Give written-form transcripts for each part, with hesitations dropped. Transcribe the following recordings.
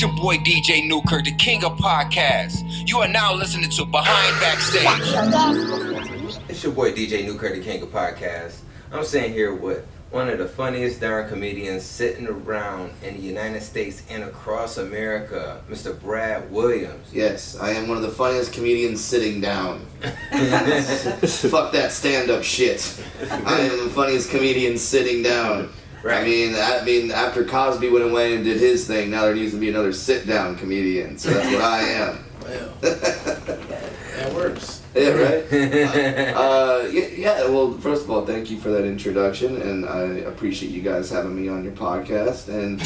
your boy DJ Newkirk, the king of podcasts. You are now listening to Behind Backstage. It's your boy DJ Newkirk, the king of podcasts. I'm sitting here with one of the funniest darn comedians sitting around in the United States and across America, Mr. Brad Williams. Yes, I am one of the funniest comedians sitting down. Fuck that stand-up shit. I am the funniest comedian sitting down. Right. I mean, after Cosby went away and did his thing, now there needs to be another sit-down comedian. So that's what I am. Well, that works. Yeah, right? Well, first of all, thank you for that introduction, and I appreciate you guys having me on your podcast. And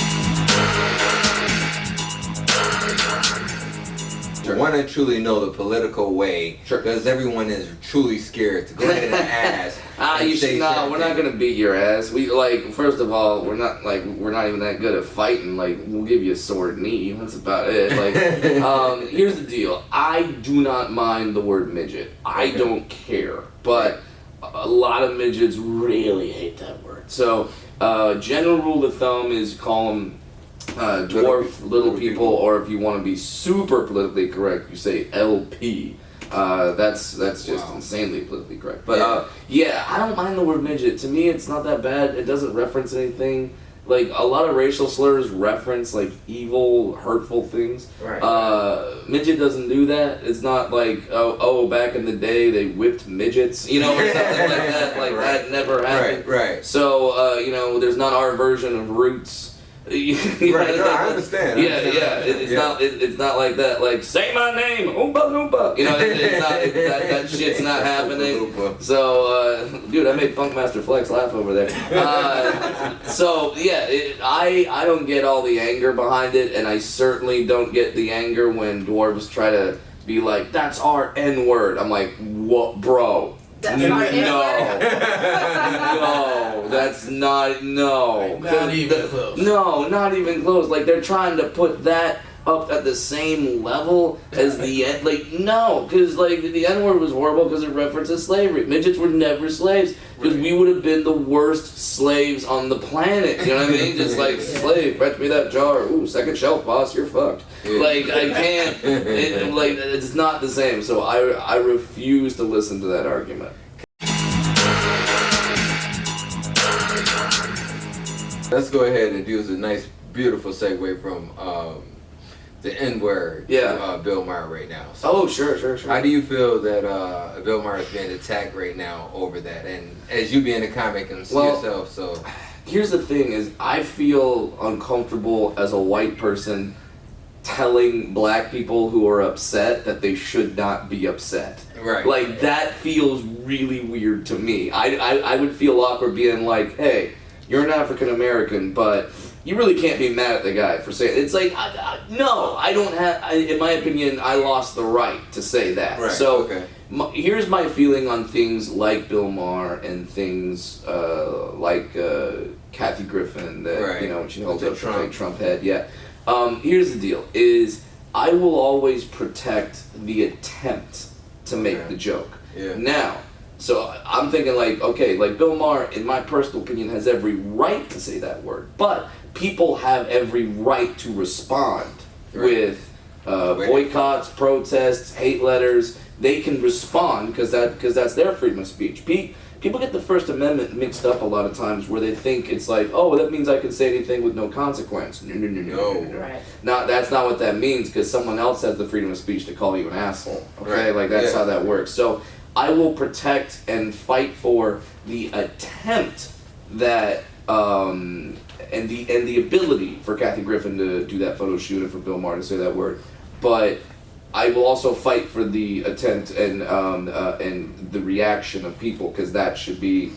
want to truly know the political way, because everyone is truly scared to go ahead and ask. We're not gonna beat your ass. First of all, we're not even that good at fighting. Like, we'll give you a sword knee. That's about it. Here's the deal. I do not mind the word midget. I don't care, but a lot of midgets really hate that word. So, general rule of thumb is call them dwarf, little people, or if you want to be super politically correct, you say LP. That's just insanely politically correct. But I don't mind the word midget. To me, it's not that bad. It doesn't reference anything. Like, a lot of racial slurs reference like evil, hurtful things. Right. Midget doesn't do that. It's not like back in the day they whipped midgets, or something like that. Like that never happened. Right. So there's not our version of Roots. Right, no, I understand. It's not like that. Like, say my name, oompa loompa. It's not that shit's not happening. So, dude, I made Funkmaster Flex laugh over there. I don't get all the anger behind it, and I certainly don't get the anger when dwarves try to be like, that's our N-word. I'm like, what, bro? That's our N-word? No, that's not, no. Not even close. No, not even close. Like, they're trying to put that up at the same level as the N. Like, no, because, the N-word was horrible because it references slavery. Midgets were never slaves, because we would have been the worst slaves on the planet. You know what I mean? Just like, slave, fetch me that jar. Ooh, second shelf, boss, you're fucked. Yeah. Like, I can't, it's not the same. So I refuse to listen to that argument. Let's go ahead and use a nice, beautiful segue from the N-word to Bill Maher right now. So Sure. How do you feel that Bill Maher is being attacked right now over that? And as you being a comic and yourself, so... Here's the thing is, I feel uncomfortable as a white person telling black people who are upset that they should not be upset. Right. That feels really weird to me. I would feel awkward being like, hey, you're an African American, but you really can't be mad at the guy for saying it's like, no, I don't have. In my opinion, I lost the right to say that. Right. So here's my feeling on things like Bill Maher and things like Kathy Griffin that she holds up the fake Trump head. Yeah. Here's the deal: is I will always protect the attempt to make the joke. Yeah. Now. So I'm thinking Bill Maher, in my personal opinion, has every right to say that word, but people have every right to respond with boycotts, protests, hate letters. They can respond because that's their freedom of speech. People get the First Amendment mixed up a lot of times, where they think it's like, oh, that means I can say anything with no consequence. No. Right. That's not what that means, because someone else has the freedom of speech to call you an asshole. Okay, that's how that works. So I will protect and fight for the attempt that and the ability for Kathy Griffin to do that photo shoot and for Bill Maher to say that word, but I will also fight for the attempt and the reaction of people, because that should be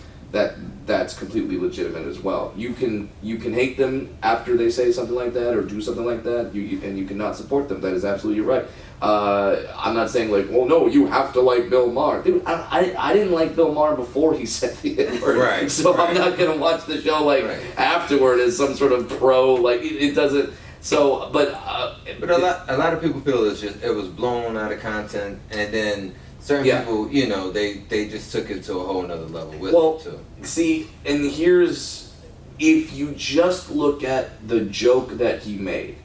that's completely legitimate as well. You can hate them after they say something like that or do something like that. You cannot support them. That is absolutely right. I'm not saying no, you have to like Bill Maher. Dude, I didn't like Bill Maher before he said the N-word. Right. So I'm not gonna watch the show afterward as some sort of pro. It doesn't. So, but a lot of people feel it was blown out of content, and then certain people, they just took it to a whole nother level with it too. See, and here's, if you just look at the joke that he made,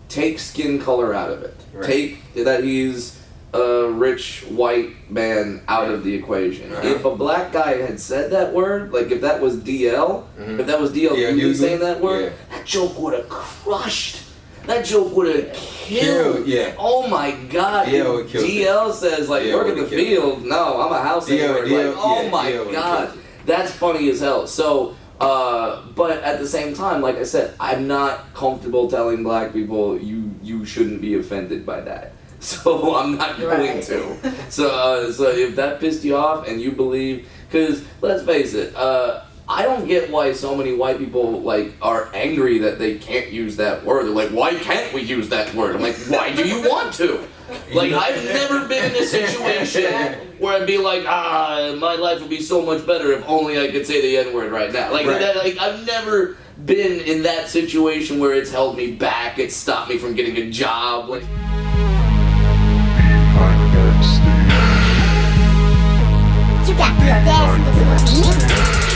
Take skin color out of it. Right. Take that he's a rich white man out of the equation. If a black guy had said that word, like if that was DL, if that was DL Hughley saying that word, that joke would have crushed. That joke would have killed. Yeah. Oh my God. DL DL says like work in the field. No, I'm a house neighbor. Like, oh my God. That's funny as hell. So, but at the same time, like I said, I'm not comfortable telling black people you shouldn't be offended by that. So I'm not going to. So if that pissed you off and you believe, because let's face it, I don't get why so many white people like are angry that they can't use that word. They're like, why can't we use that word? I'm like, why do you want to? Like, I've never been in a situation where I'd be like, my life would be so much better if only I could say the N-word right now. Like, I've never been in that situation where it's held me back, it's stopped me from getting a job. Like, You got the audacity to